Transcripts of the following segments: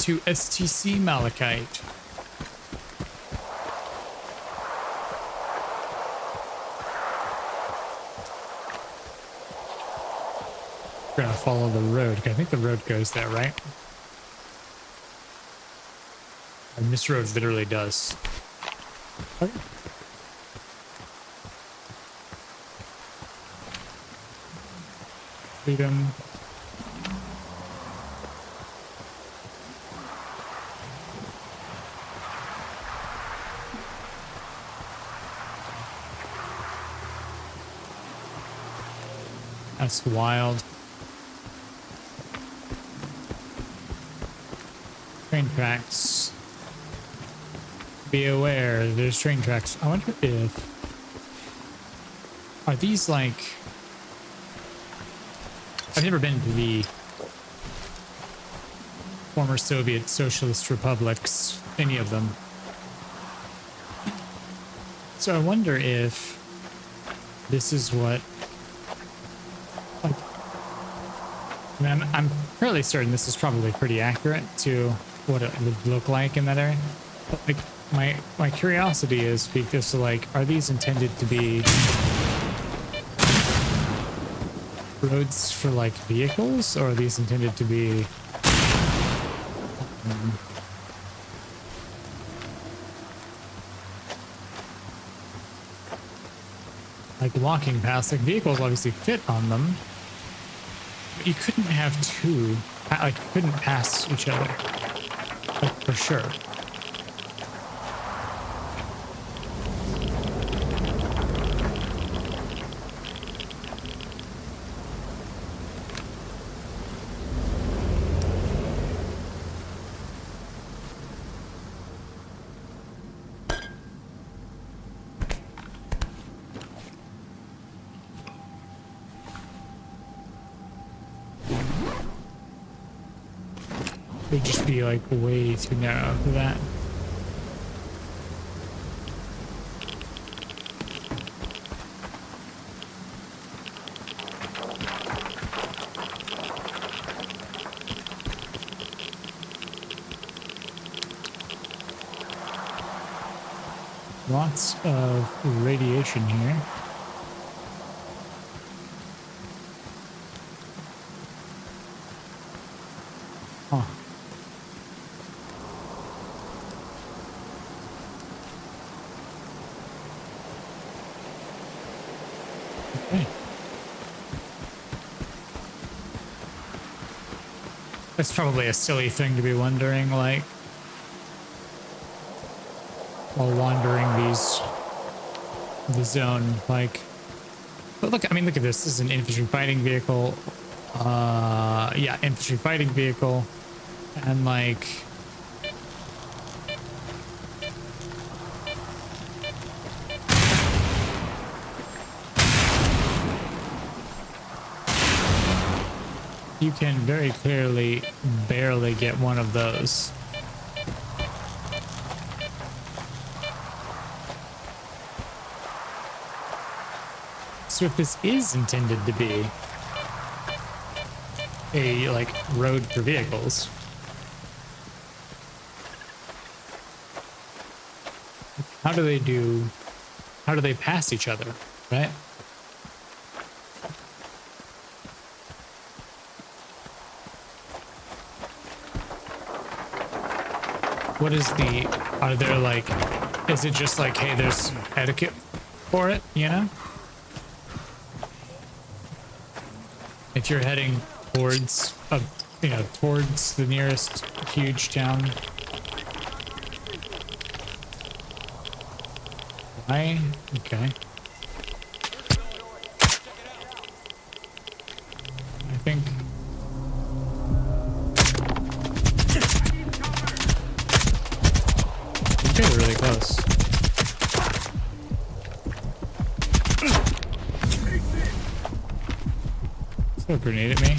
to STC Malachite. We're gonna follow the road. I think the road goes there, right? And this road literally does. Okay. Freedom. That's wild. Train tracks. Be aware, there's train tracks. I wonder if... Are these like... I've never been to the former Soviet Socialist republics, any of them. So I wonder if this is what... Like, I mean, I'm fairly certain this is probably pretty accurate to what it would look like in that area. But like, my curiosity is because like, are these intended to be roads for like vehicles, or are these intended to be like walking paths? Like vehicles obviously fit on them, but you couldn't have two, like you couldn't pass each other, like, for sure. They'd just be like way too narrow for that. Lots of radiation here. Huh. Okay. That's probably a silly thing to be wondering, like, while wandering the zone, like, but look, I mean, look at this. This is an infantry fighting vehicle. Yeah, infantry fighting vehicle. And like, you can very clearly barely get one of those. So if this is intended to be a like road for vehicles, how do they pass each other, right? What is are there like, is it just like, hey, there's etiquette for it, you know? If you're heading towards towards the nearest huge town. Why? Okay. I think they were really close. Throw a grenade at me.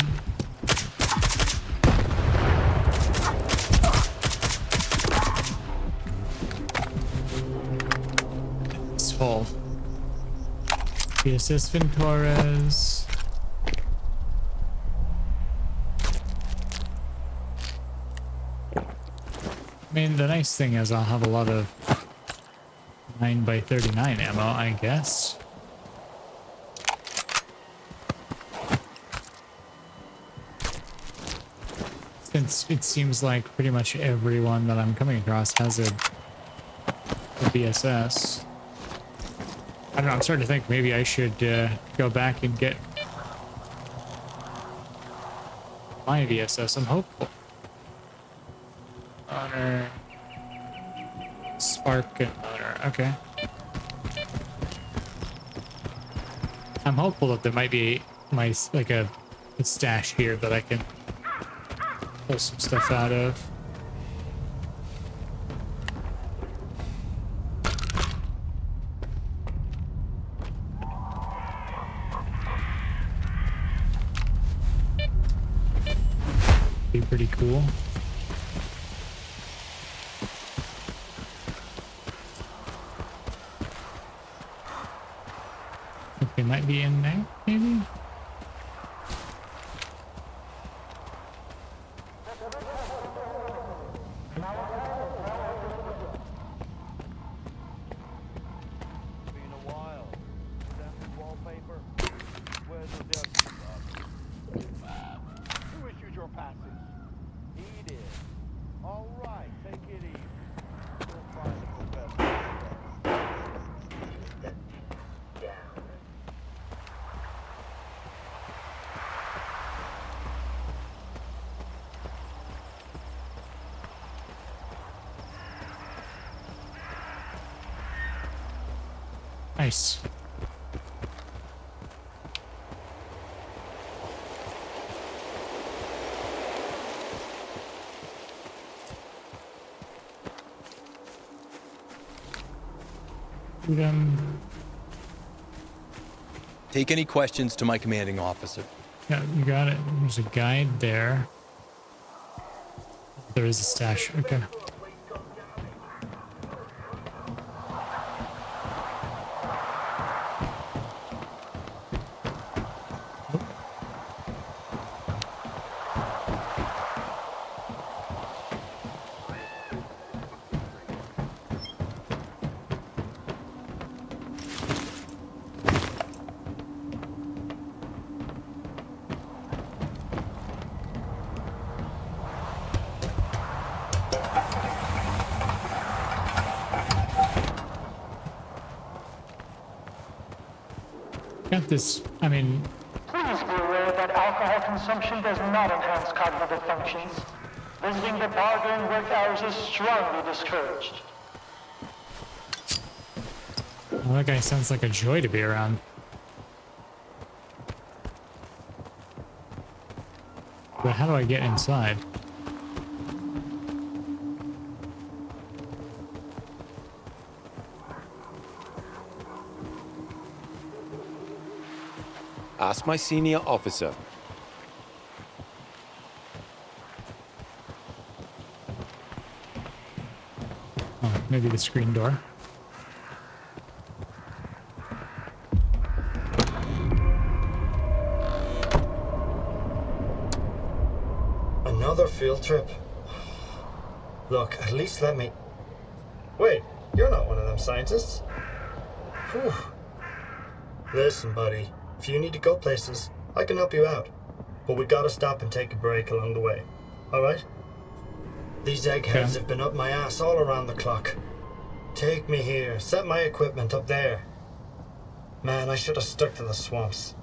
It's full. PSS Ventores. mean, the nice thing is I'll have a lot of 9x39 ammo, I guess. Since it seems like pretty much everyone that I'm coming across has a BSS. I don't know, I'm starting to think maybe I should go back and get my VSS. I'm hopeful. Honor. Spark and honor. Okay. I'm hopeful that there might be like a stash here that I can pull some stuff out of. Be pretty cool. Think they might be in there, maybe? Nice. Take any questions to my commanding officer. Yeah, you got it. There's a guide there. There is a stash. Okay. Got this, I mean... Please be aware that alcohol consumption does not enhance cognitive functions. Visiting the bar during work hours is strongly discouraged. Well, that guy sounds like a joy to be around. But how do I get inside? Ask my senior officer. Oh, maybe the screen door. Another field trip? Look, at least let me... Wait, you're not one of them scientists? Whew. Listen, buddy. If you need to go places, I can help you out. But we gotta stop and take a break along the way. Alright? These eggheads have been up my ass all around the clock. Take me here, set my equipment up there. Man, I should have stuck to the swamps.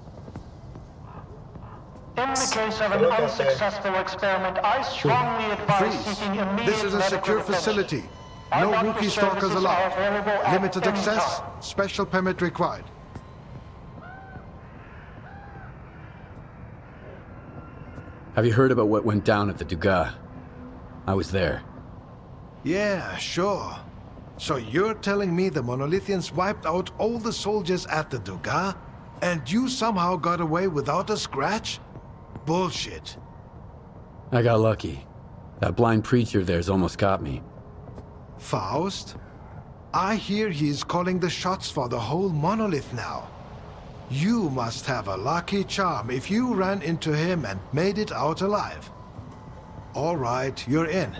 In the case of an unsuccessful experiment, I strongly advise seeking immediate This is a secure medical facility. attention. No Our rookie doctor stalkers services allowed. are available at Limited any access. time. Special permit required. Have you heard about what went down at the Dugas? I was there. Yeah, sure. So you're telling me the Monolithians wiped out all the soldiers at the Dugas, and you somehow got away without a scratch? Bullshit. I got lucky. That blind preacher there's almost got me. Faust? I hear he's calling the shots for the whole monolith now. You must have a lucky charm if you ran into him and made it out alive. All right, you're in.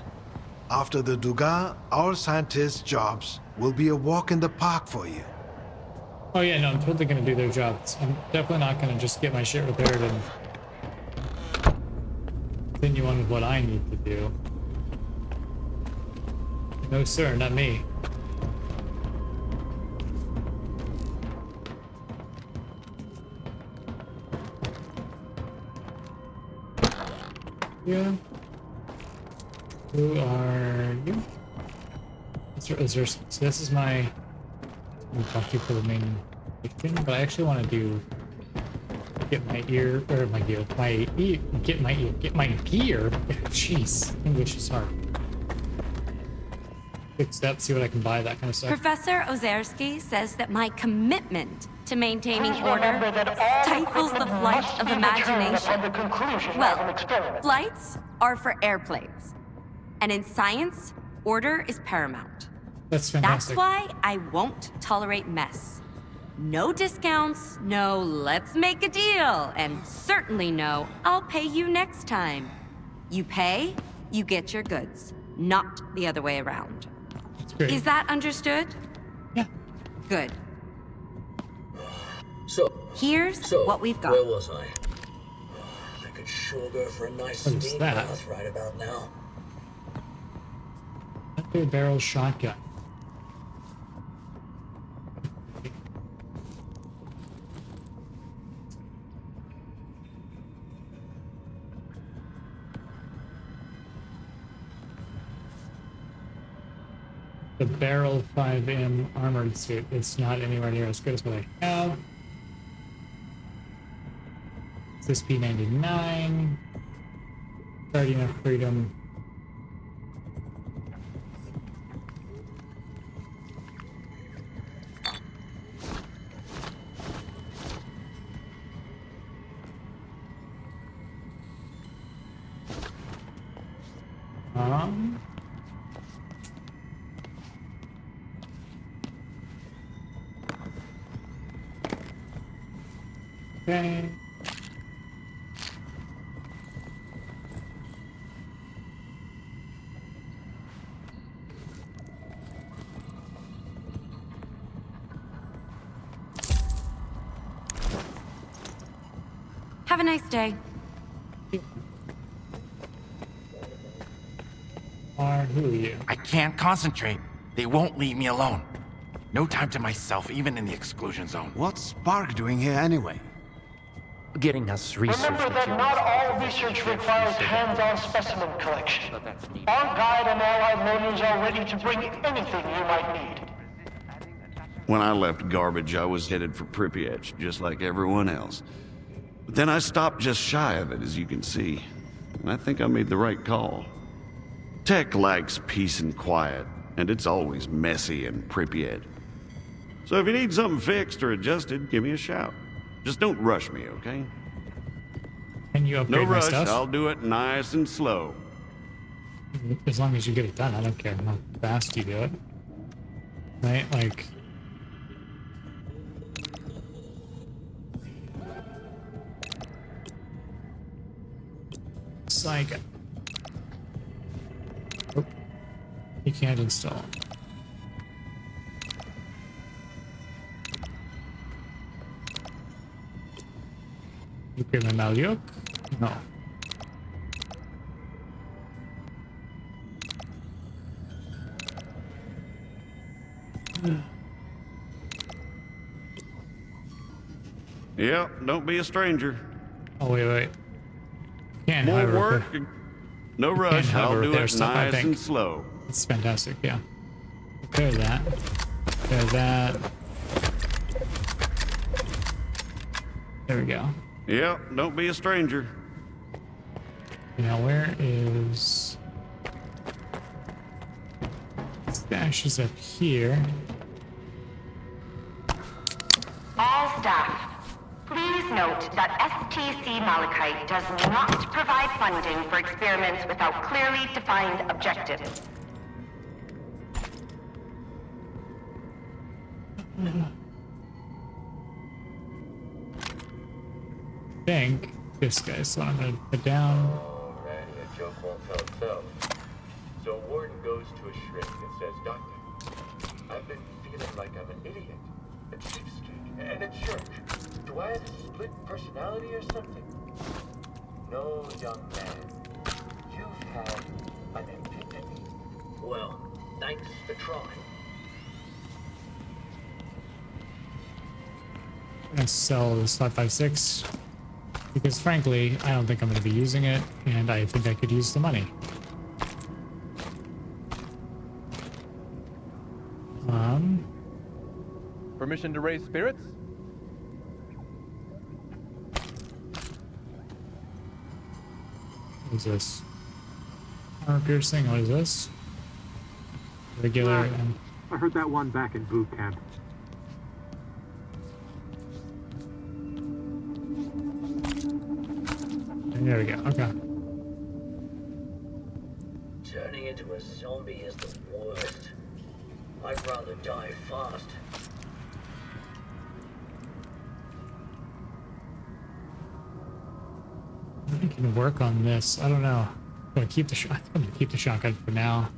After the Dugas, our scientists' jobs will be a walk in the park for you. Oh yeah, no, I'm totally gonna do their jobs. I'm definitely not gonna just get my shit repaired and continue on with what I need to do. No sir, not me. Yeah. Who are you? Is there, so this is my... I'm gonna talk to you for the main mission, but I actually want to do... Get my gear... Get my gear? Jeez, English is hard. Fix that, see what I can buy, that kind of stuff. Professor Ozerski says that my commitment to maintaining Please order remember that all stifles the equipment flight must of be determined imagination. upon the conclusion of an Well, experiment. flights are for airplanes. And in science, order is paramount. That's That's fantastic. why I won't tolerate mess. No discounts, no let's make a deal, and certainly no I'll pay you next time. You pay, you get your goods, not the other way around. That's great. Is that understood? Yeah. Good. Here's So, what we've got. where was I? I could sure go for a nice What is steam that? bath right about now. Double barrel shotgun. The barrel 5M armored suit. It's not anywhere near as good as what I have. It's this P99. Guardian of Freedom. Okay. Have a nice day. Who are you? I can't concentrate. They won't leave me alone. No time to myself, even in the exclusion zone. What's Spark doing here anyway? Getting us research Remember that materials. not all research requires hands-on specimen collection. Our guide and allied marines are ready to bring anything you might need. When I left Garbage, I was headed for Pripyat, just like everyone else. But then I stopped just shy of it, as you can see. And I think I made the right call. Tech likes peace and quiet, and it's always messy in Pripyat. So if you need something fixed or adjusted, give me a shout. Just don't rush me, okay? Can you upgrade No my rush, stuff? I'll do it nice and slow. As long as you get it done, I don't care how fast you do it. Right? Like... It's like... Oh, you can't install. You pay my Maliok? No. Yep, don't be a stranger. Oh, wait. Can't More however, work, no rush, have I'll a do repair it stuff, I nice think. and slow. It's fantastic, yeah. Repair that. Repair that. There we go. Yep, don't be a stranger. Now where is... Stash is up here. All staff, please note that STC Malachite does not provide funding for experiments without clearly defined objectives. I think this guy's what I'm gonna put down. Alrighty, a joke won't tell itself. So Warden goes to a shrink and says, Doctor, I've been feeling like I'm an idiot, a cheapskate, and a jerk. Do I have a split personality or something? No, young man. You've had an epiphany. Well, thanks for trying. I'm gonna sell this 556 because frankly, I don't think I'm gonna be using it, and I think I could use the money. Permission to raise spirits? What is this? Armor piercing, what is this? Regular. I heard that one back in boot camp. There we go, okay. Turning into a zombie is the worst. I'd rather die fast. I can work on this. I don't know. I'm gonna keep the I think I'm gonna keep the shotgun for now.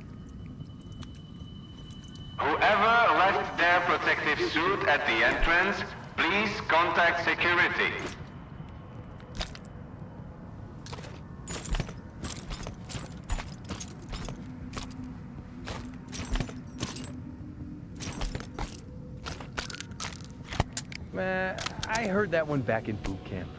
Whoever left their protective suit at the entrance, please contact security. I heard that one back in boot camp.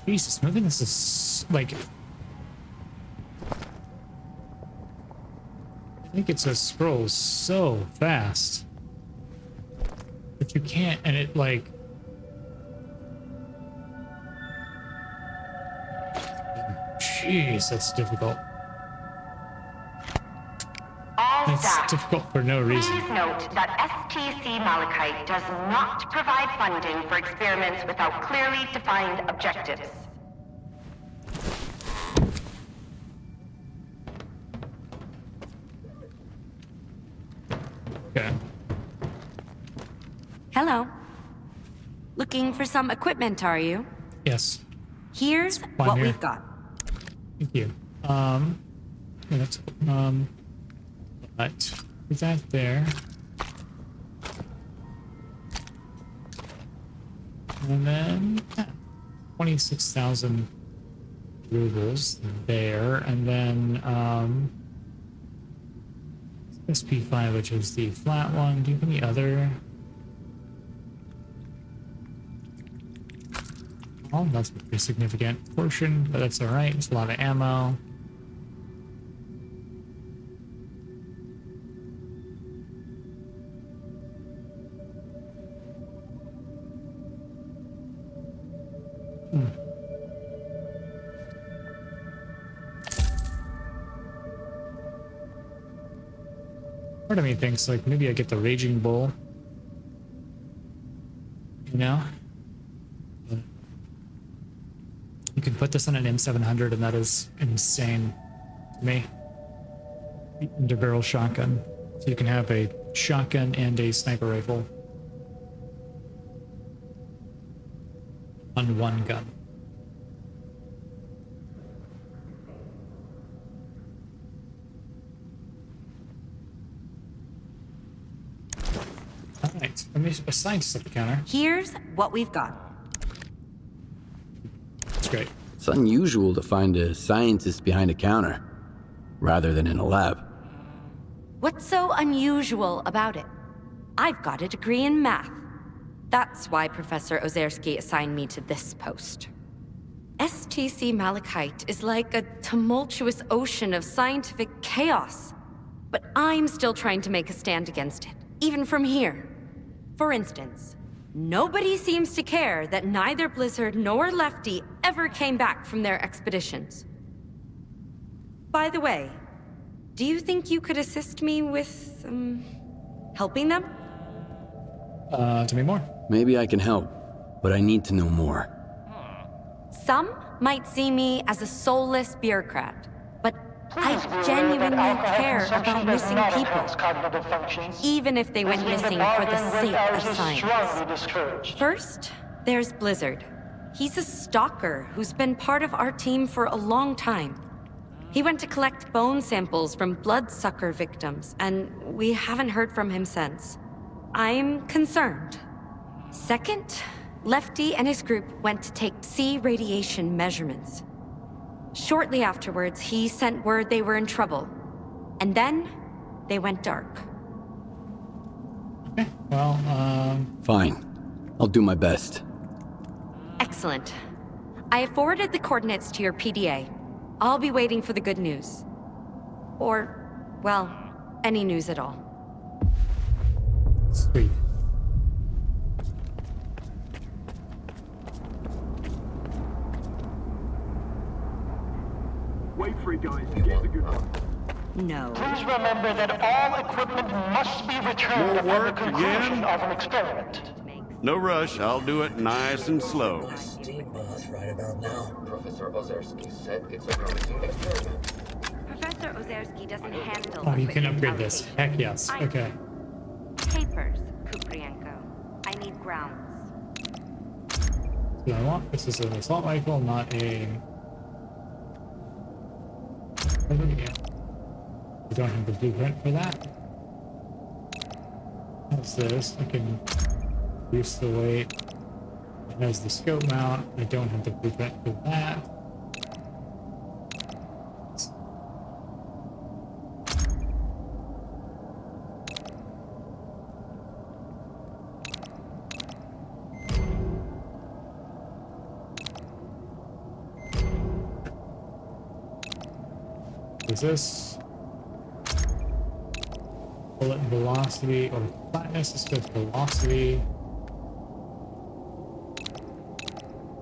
Jesus, moving this is like... I think it says scrolls so fast. But you can't, and it like... Jeez, that's difficult. That's difficult for no reason. Please note that STC Malachite does not provide funding for experiments without clearly defined objectives. Okay. Hello. Looking for some equipment, are you? Yes. Here's what we've got. Thank you. Yeah, that's but put that there. And then 26,000 rubles there, and then SP5, which is the flat one. Do you have any other? Oh, that's a pretty significant portion, but that's all right. It's a lot of ammo. Part of me thinks like maybe I get the Raging Bull, you know? You can put this on an M700 and that is insane to me. Underbarrel shotgun. So you can have a shotgun and a sniper rifle on one gun. Alright, let me a scientist at the counter. Here's what we've got. That's great. It's unusual to find a scientist behind a counter, rather than in a lab. What's so unusual about it? I've got a degree in math. That's why Professor Ozerski assigned me to this post. STC Malachite is like a tumultuous ocean of scientific chaos. But I'm still trying to make a stand against it, even from here. For instance, nobody seems to care that neither Blizzard nor Lefty ever came back from their expeditions. By the way, do you think you could assist me with, helping them? Tell me more. Maybe I can help, but I need to know more. Some might see me as a soulless bureaucrat, but I genuinely care about missing people, even if they went missing for the sake of science. First, there's Blizzard. He's a stalker who's been part of our team for a long time. He went to collect bone samples from bloodsucker victims, and we haven't heard from him since. I'm concerned. Second, Lefty and his group went to take Psi radiation measurements. Shortly afterwards, he sent word they were in trouble. And then, they went dark. Okay, well, Fine. I'll do my best. Excellent. I have forwarded the coordinates to your PDA. I'll be waiting for the good news. Or, well, any news at all. Sweet. Wait for it, guys. Here's a good one. No. Please remember that all equipment must be returned More upon the work conclusion again? of an experiment. No rush, I'll do it nice and slow. Steam bath right about now. Professor Ozerski said it's a promising experiment. Professor Ozerski doesn't handle... Oh, you can equipment upgrade this. allocation. Heck yes. I- Okay. Papers, Kuprienko. I need grounds. So I want this is an assault rifle, not a. We don't have the blueprint for that. What's this? I can reduce the weight. It has the scope mount. I don't have the blueprint for that. Is this bullet velocity or flatness? This goes velocity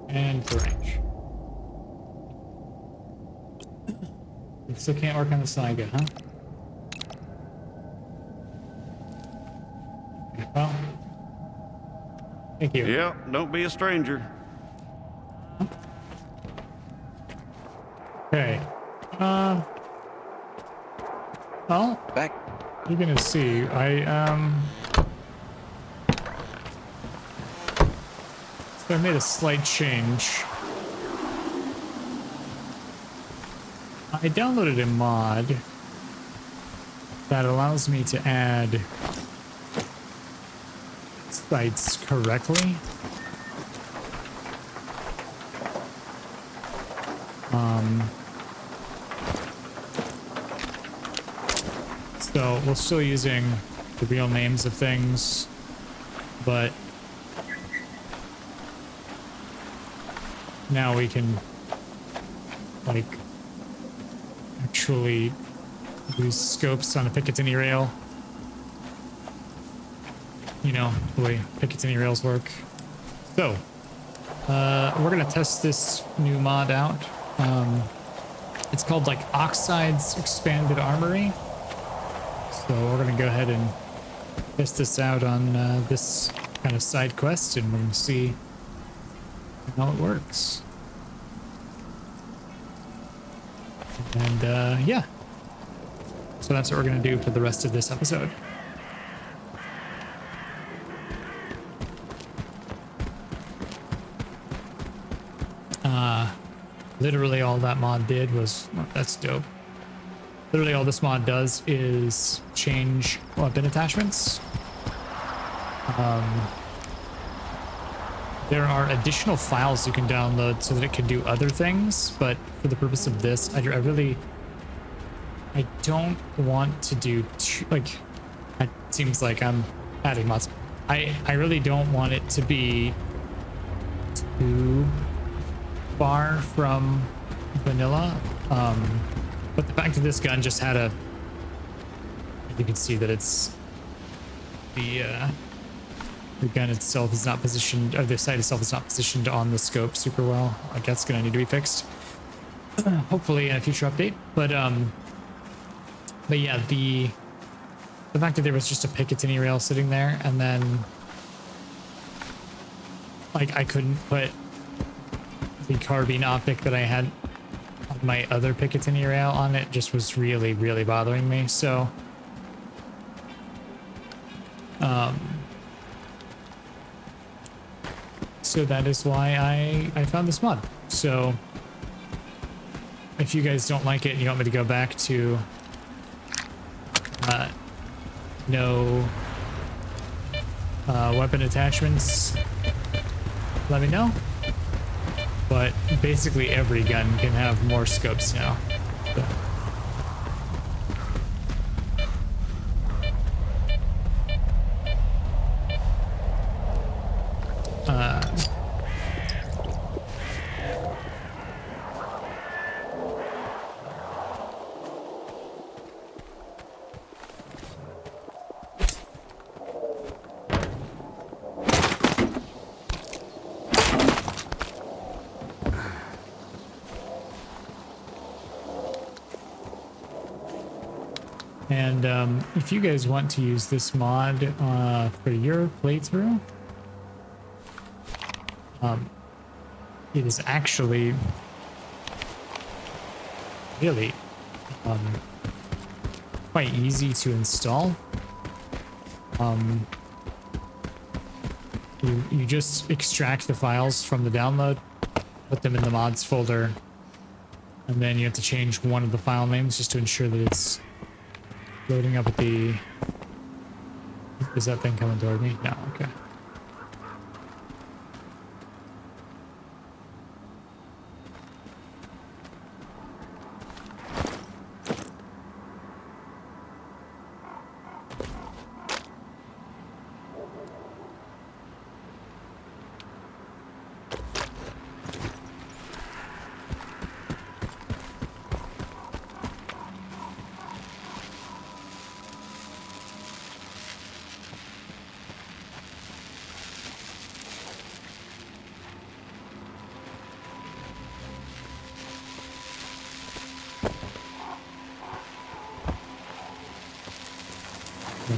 and the range. It still can't work on the Saiga, huh? Okay, well, thank you. Yeah, don't be a stranger. Okay. Well, Back. you're gonna see. So I made a slight change. I downloaded a mod that allows me to add sites correctly. So we're still using the real names of things, but now we can like actually use scopes on a Picatinny rail. You know, the way Picatinny rails work. So, we're gonna test this new mod out. It's called like Oxide's Expanded Armory. So we're gonna go ahead and test this out on this kind of side quest, and we're gonna see how it works. And yeah, so that's what we're gonna do for the rest of this episode. Literally all that mod did was, well, that's dope. Literally all this mod does is change weapon attachments. There are additional files you can download so that it can do other things, but for the purpose of this, I really I don't want to do like, it seems like I'm adding mods. I really don't want it to be too far from vanilla. But the fact that this gun just had a, you can see that it's the gun itself is not positioned, or the sight itself is not positioned on the scope super well. Like that's gonna need to be fixed. Hopefully in a future update. But yeah, the fact that there was just a Picatinny rail sitting there, and then like I couldn't put the carbine optic that I had on my other Picatinny rail on it just was really, really bothering me. So so that is why I found this mod. So if you guys don't like it and you want me to go back to no weapon attachments, let me know. But basically every gun can have more scopes now. So. And if you guys want to use this mod for your playthrough, it is actually really quite easy to install. You just extract the files from the download, put them in the mods folder, and then you have to change one of the file names just to ensure that it's loading up at the... Is that thing coming toward me? No, okay.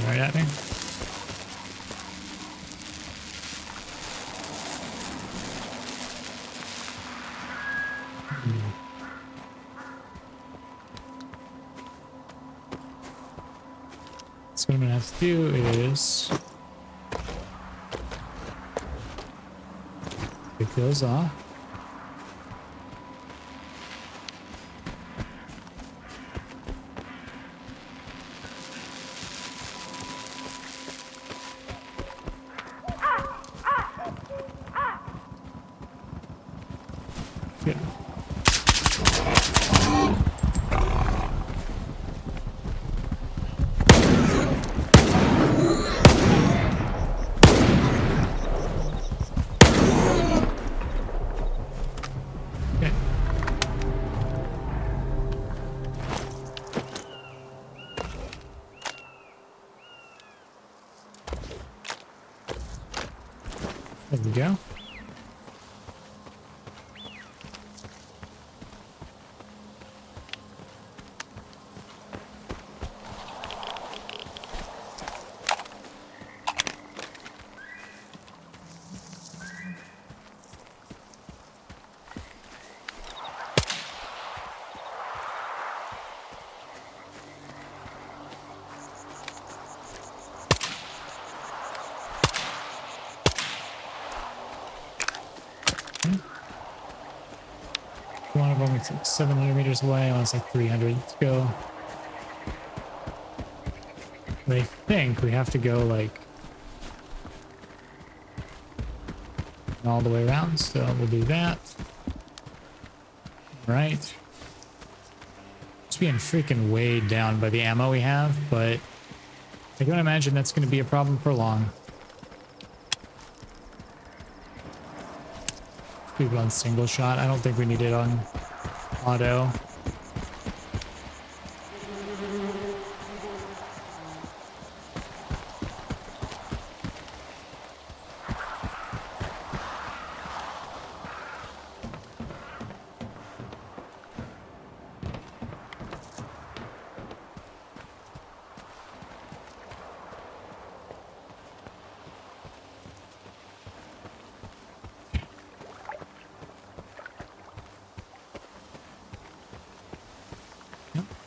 Right at me. So what I'm gonna have to do is take those off. There we go. One of them is like 700 meters away, one's like 300. Let's go. But I think we have to go like all the way around, so we'll do that. Right. Just just being freaking weighed down by the ammo we have, but I don't imagine that's going to be a problem for long. Leave it on single shot. I don't think we need it on auto.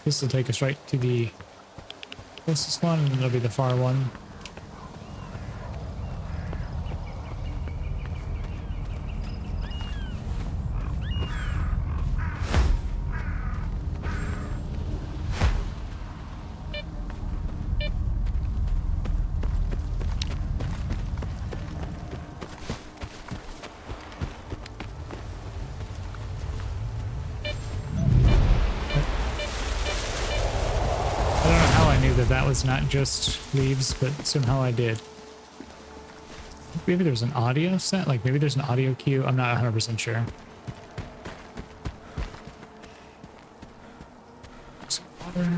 This will take us right to the closest one, and it'll be the far one. That was not just leaves, but somehow I did. Maybe there's an audio set, like maybe there's an audio cue. I'm not 100% sure. Some water.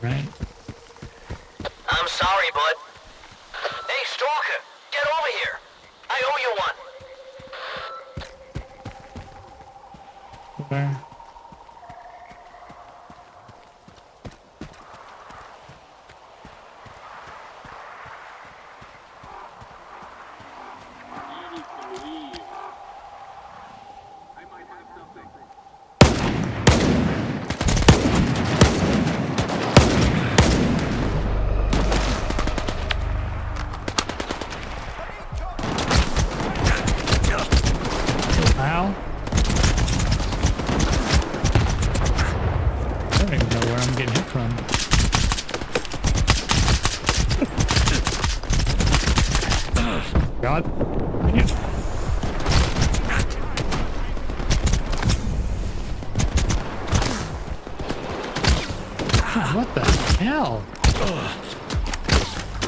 Right. I'm sorry, bud. Hey, Stalker, get over here. I owe you one. Where? God. God, what the hell?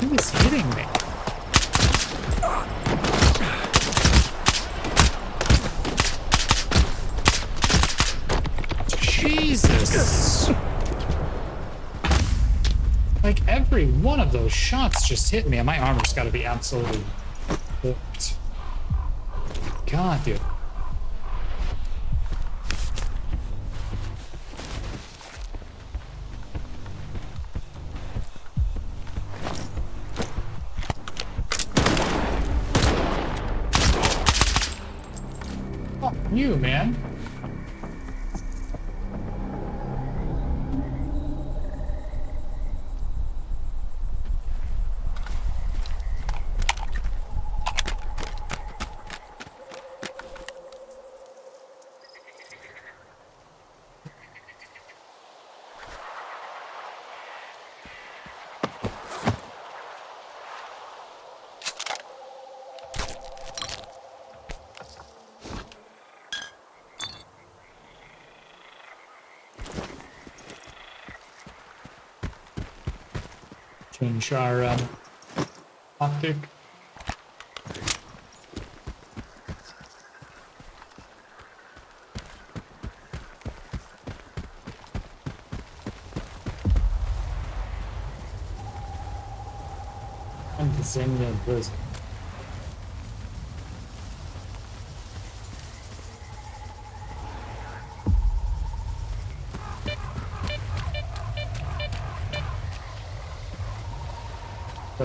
Who is hitting me? Jesus. Like every one of those shots just hit me, and my armor's got to be absolutely hooked. God, dude. Fuck you, man. Change our optic. And the same prison.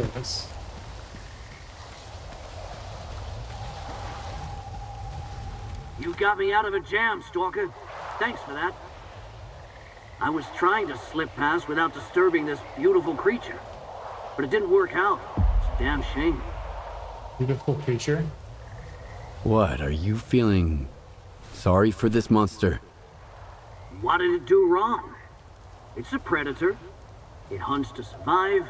purpose. You got me out of a jam, Stalker. Thanks for that. I was trying to slip past without disturbing this beautiful creature, but it didn't work out. It's a damn shame. Beautiful creature? What, are you feeling sorry for this monster? What did it do wrong? It's a predator. It hunts to survive,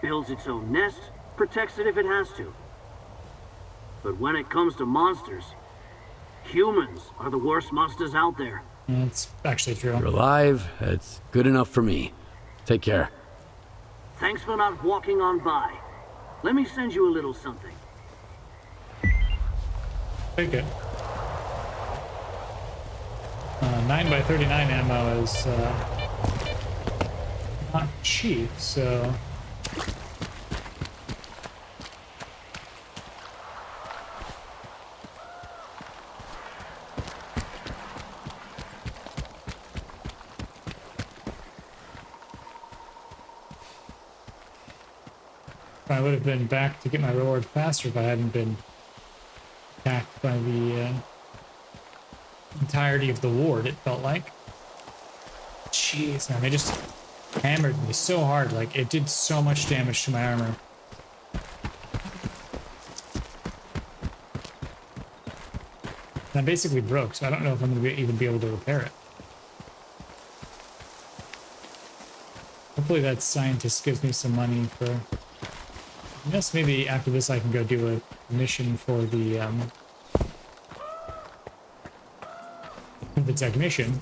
builds its own nest, protects it if it has to. But when it comes to monsters, humans are the worst monsters out there. It's actually true. You're alive. That's good enough for me. Take care. Thanks for not walking on by. Let me send you a little something. Take it. 9x39 ammo is not cheap, so... I would have been back to get my reward faster if I hadn't been attacked by the entirety of the ward, it felt like. Jeez, man, they just hammered me so hard. Like, it did so much damage to my armor. And I'm basically broke, so I don't know if I'm going to even be able to repair it. Hopefully that scientist gives me some money for... I guess maybe after this I can go do a mission for the technician.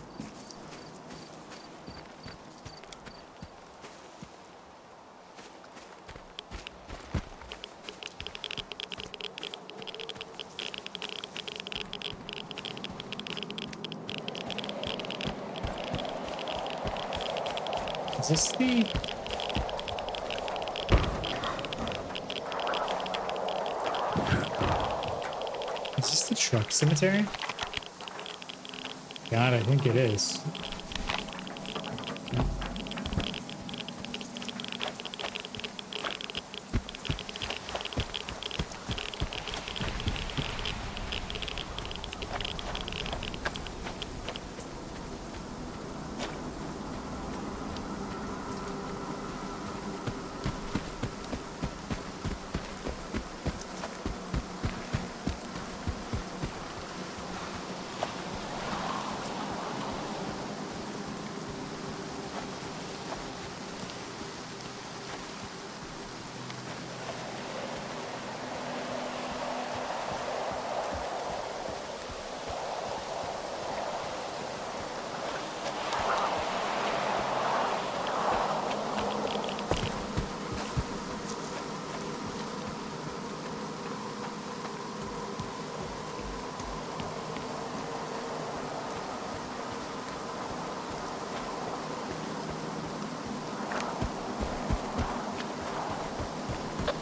Is this the... Is this the truck cemetery? God, I think it is.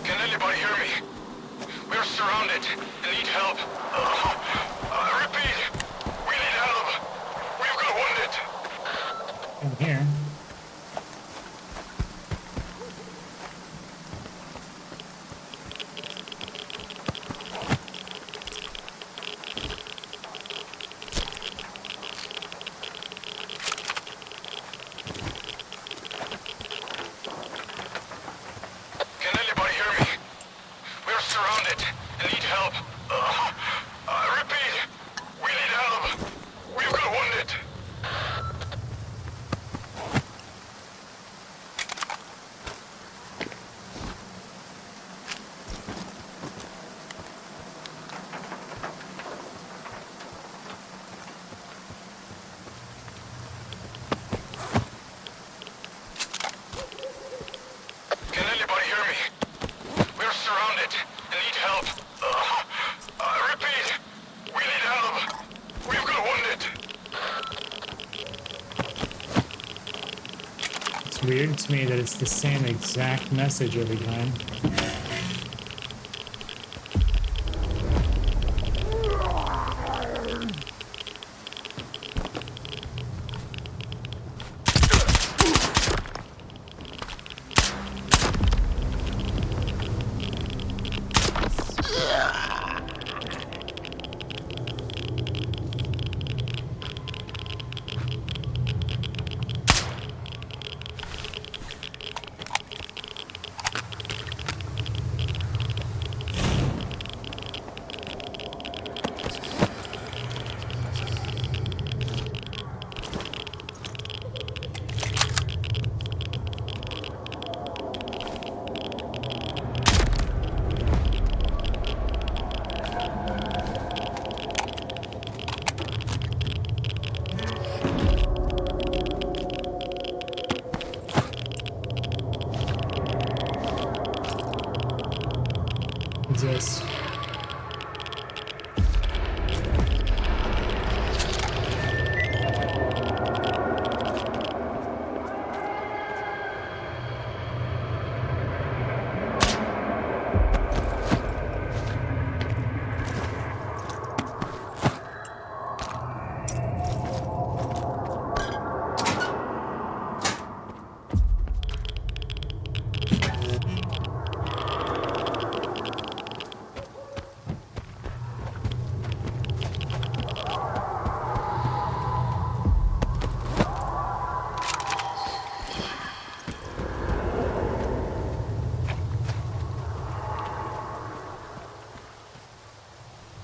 Anybody hear me? We're surrounded and need help. Repeat, we need help. We've got wounded. In here. Weird to me that it's the same exact message every time.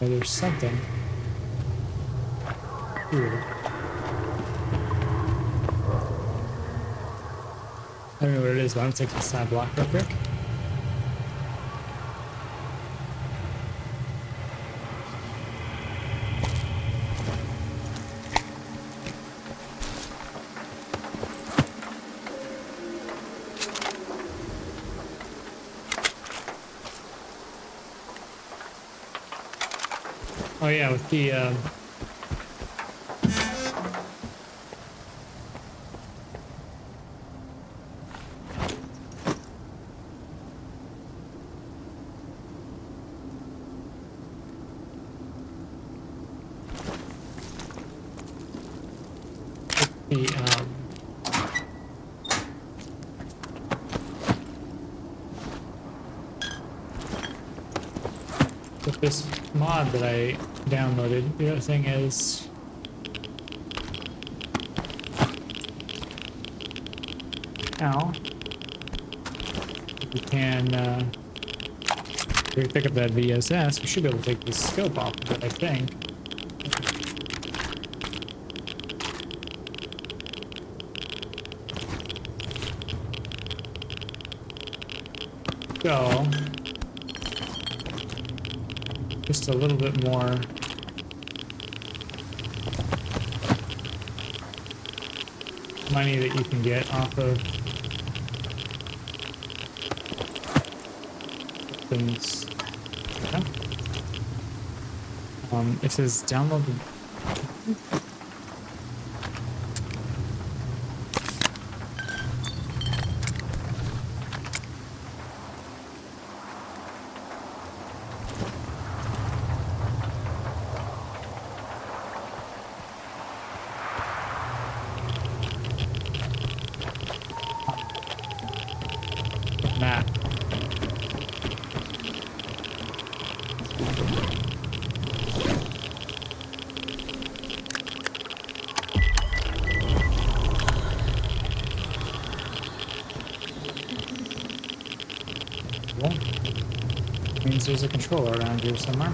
Oh, there's something. Ooh. I don't know what it is, but I'm gonna take this side block real quick. Oh yeah, with the with this mod that I downloaded, the other thing is now we can if we pick up that VSS, we should be able to take the scope off of it, I think. So just a little bit more money that you can get off of things. Yeah. It says download the map. Well, means there's a controller around here somewhere.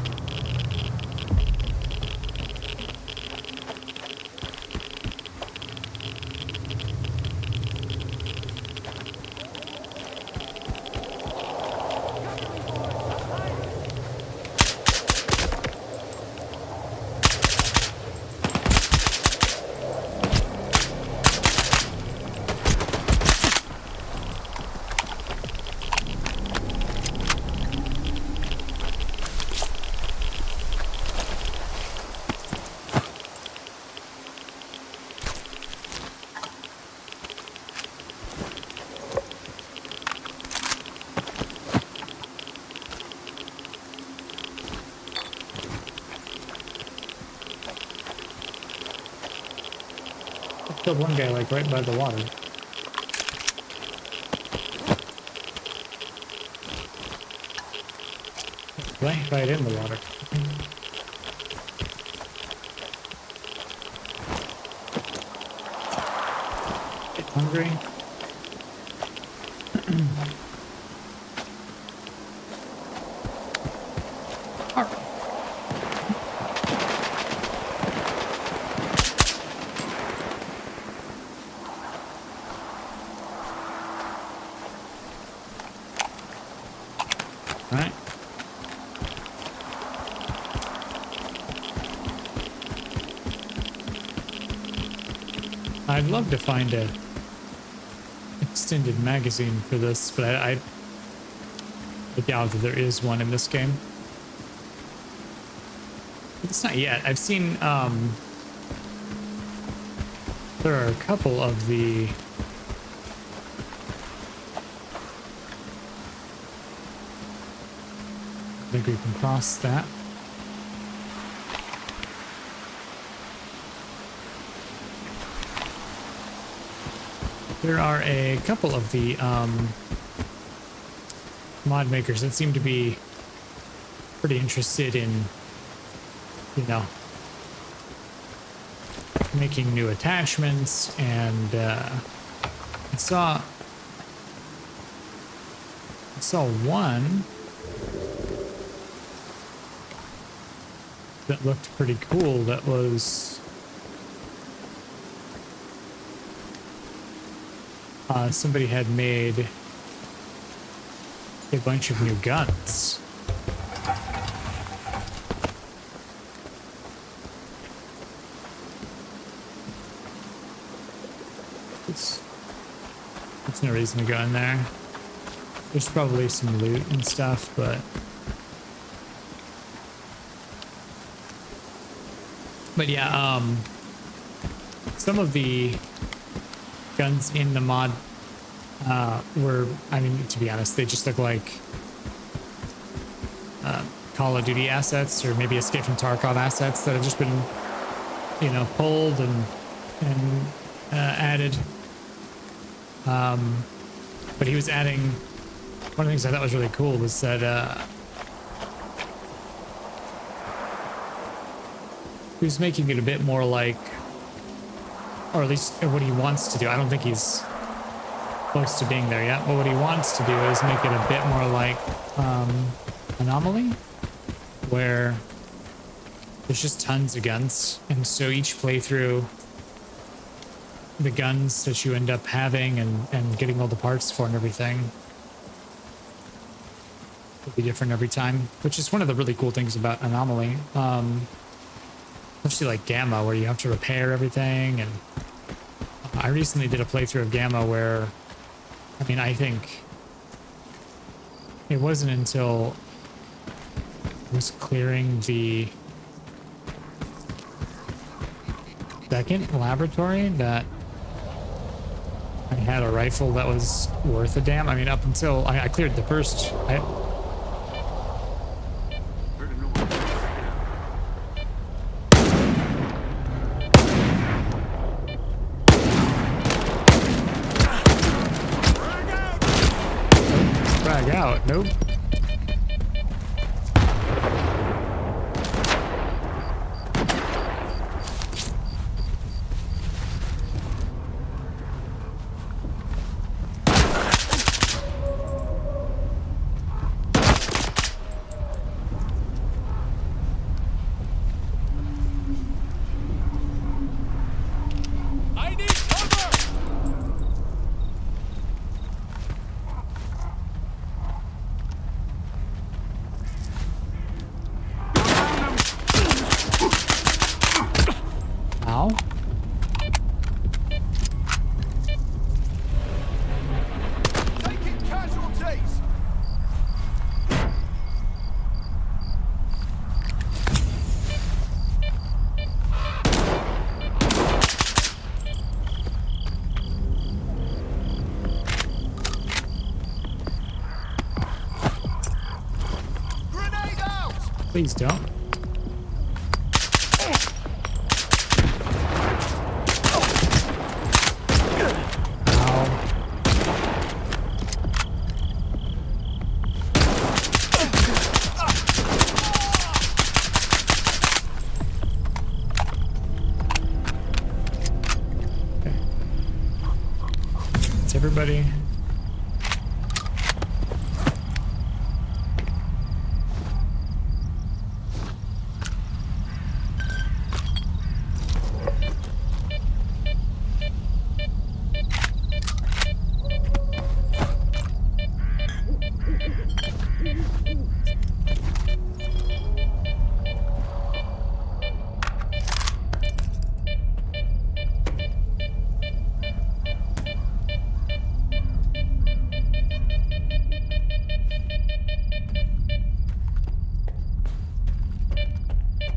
Killed one guy like right by the water. Right in the water. Get hungry. Right. I'd love to find a extended magazine for this, but I doubt that there is one in this game. It's not yet. I've seen there are a couple of the I think we can cross that. There are a couple of the mod makers that seem to be pretty interested in, you know, making new attachments, and I saw one that looked pretty cool that was somebody had made a bunch of new guns. There's no reason to go in there. There's probably some loot and stuff, but yeah, some of the guns in the mod were, I mean, to be honest, they just look like Call of Duty assets, or maybe Escape from Tarkov assets that have just been, you know, pulled and added. But he was adding, one of the things I thought was really cool was that he was making it a bit more like, or at least what he wants to do. I don't think he's close to being there yet, but what he wants to do is make it a bit more like Anomaly, where there's just tons of guns, and so each playthrough, the guns that you end up having and getting all the parts for and everything will be different every time, which is one of the really cool things about Anomaly. Especially like Gamma, where you have to repair everything. And I recently did a playthrough of Gamma where, I mean, I think it wasn't until I was clearing the second laboratory that I had a rifle that was worth a damn. I mean, up until I cleared the first. Frag out. Nope. Please don't. It's everybody.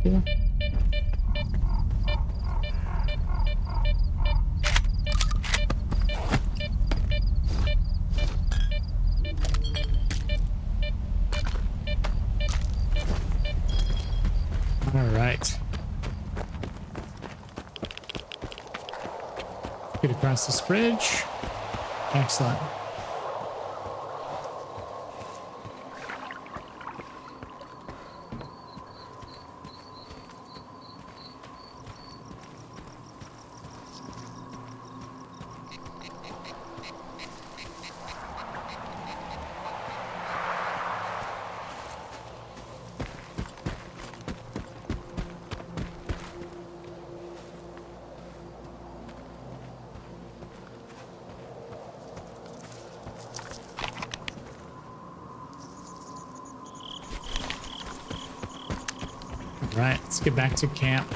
Yeah. All right. Get across this bridge. Excellent. Let's get back to camp.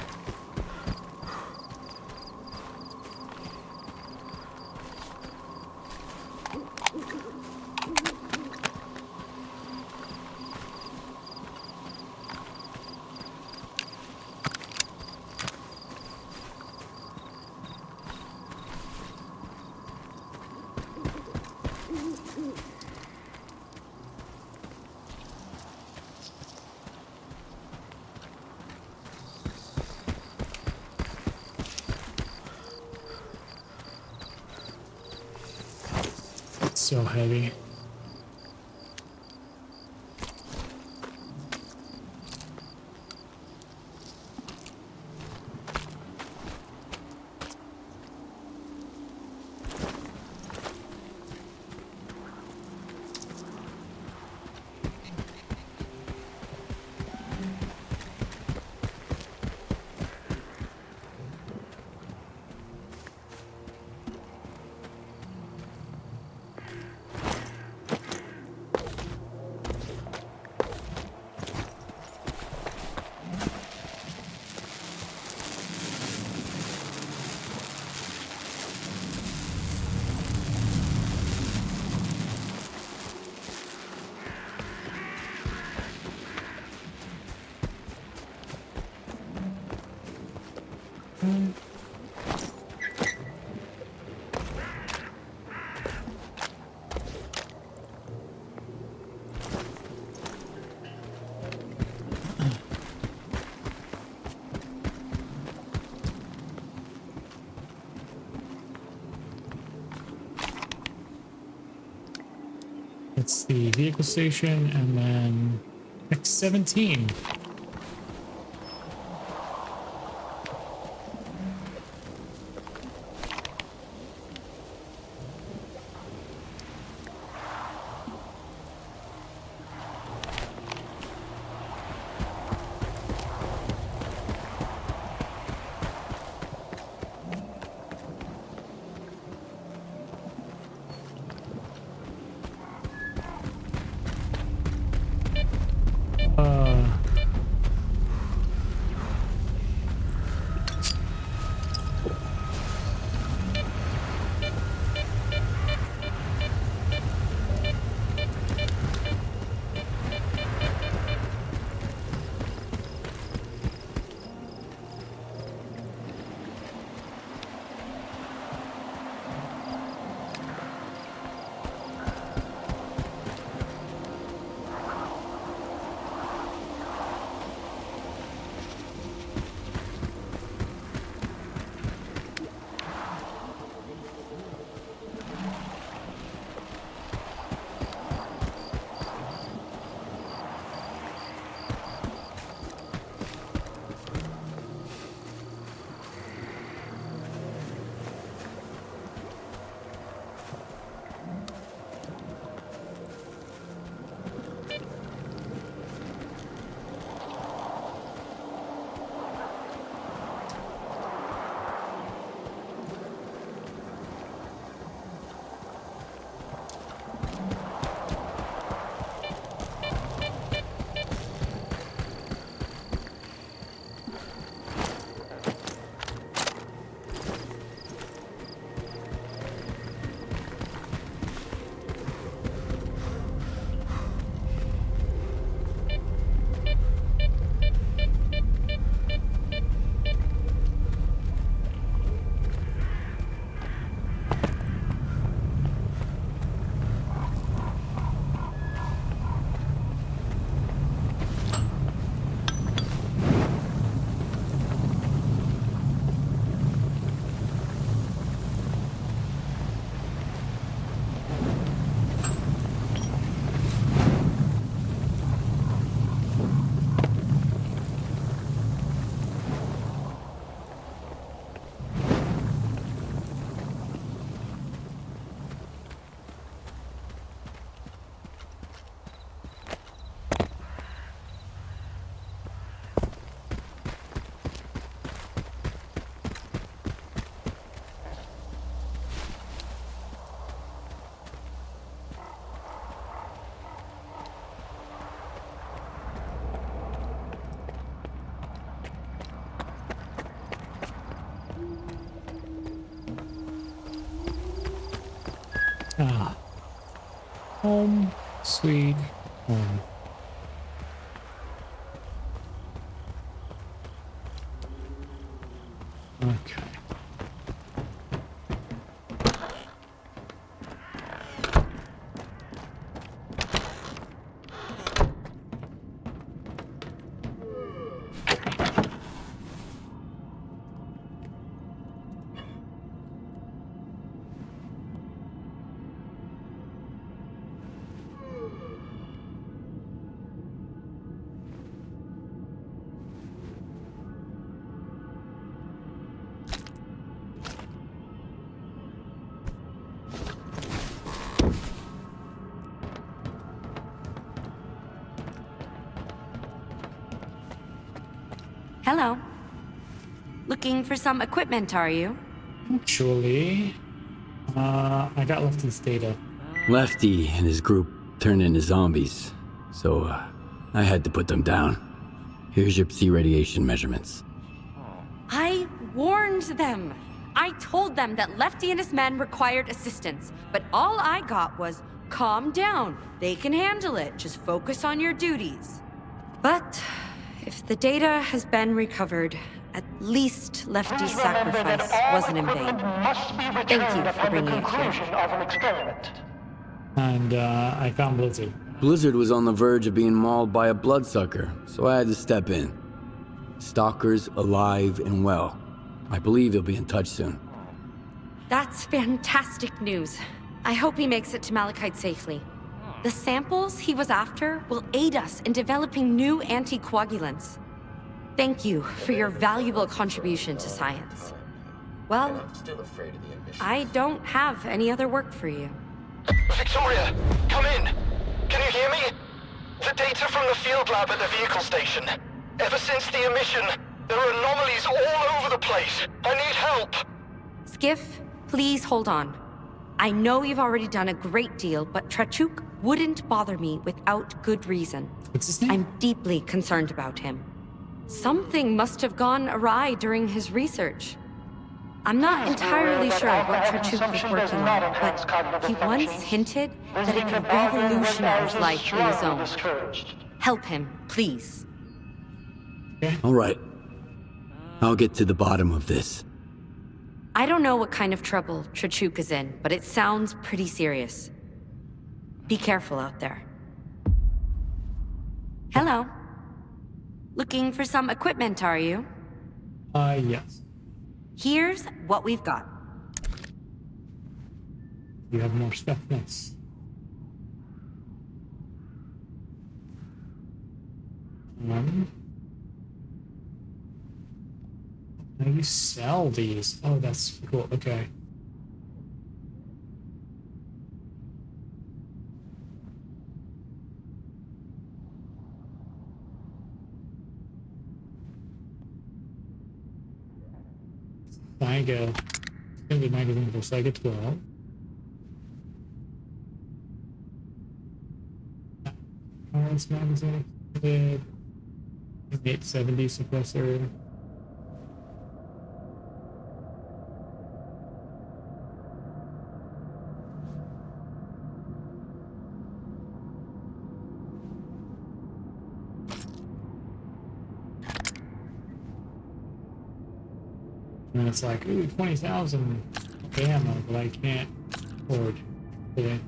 So heavy. It's the vehicle station and then X-17. Ah. Home, sweet home. Okay. Hello. Looking for some equipment, are you? Actually, I got Lefty's data. Lefty and his group turned into zombies, so I had to put them down. Here's your Psi radiation measurements. I warned them. I told them that Lefty and his men required assistance, but all I got was, calm down. They can handle it. Just focus on your duties. But if the data has been recovered, at least Lefty's sacrifice wasn't in vain. Thank you for bringing it here. And I found Blizzard. Blizzard was on the verge of being mauled by a bloodsucker, so I had to step in. Stalker's alive and well. I believe he'll be in touch soon. That's fantastic news. I hope he makes it to Malachite safely. The samples he was after will aid us in developing new anticoagulants. Thank you for your valuable contribution to science. Well, I don't have any other work for you. Victoria, come in. Can you hear me? The data from the field lab at the vehicle station. Ever since the emission, there are anomalies all over the place. I need help. Skiff, please hold on. I know you've already done a great deal, but Trachuk wouldn't bother me without good reason. What's his name? I'm deeply concerned about him. Something must have gone awry during his research. I'm not entirely sure what Trachuk was working on, but he once hinted that it could revolutionize life in the zone. Help him, please. All right. I'll get to the bottom of this. I don't know what kind of trouble Trachuk is in, but it sounds pretty serious. Be careful out there. Hello. Looking for some equipment, are you? Yes. Here's what we've got. You have more stuff next. How you sell these? Oh, that's cool. Okay. Saiga. It's gonna be magazine for Saiga 12. Cars magazine. 870 suppressor. And it's like, ooh, 20,000 ammo, but I can't afford it.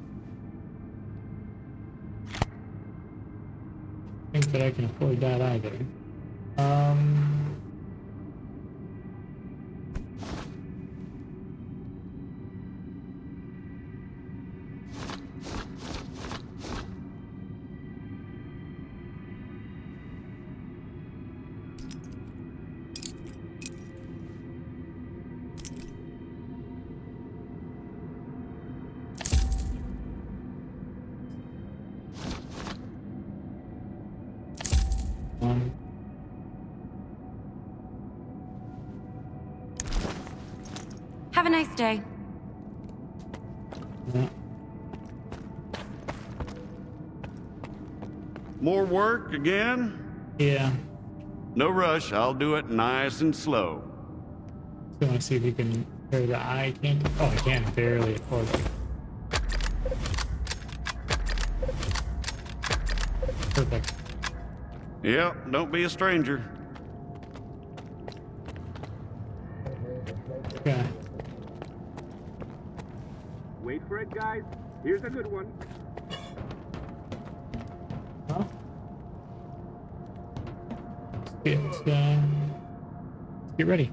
I think that I can afford that either. Have a nice day. Yeah. More work again? Yeah. No rush, I'll do it nice and slow. So I want to see if you can carry the eye. Can't. Oh, I can barely afford it. Perfect. Yep, don't be a stranger. Okay. Wait for it, guys. Here's a good one. Huh? Let's get ready.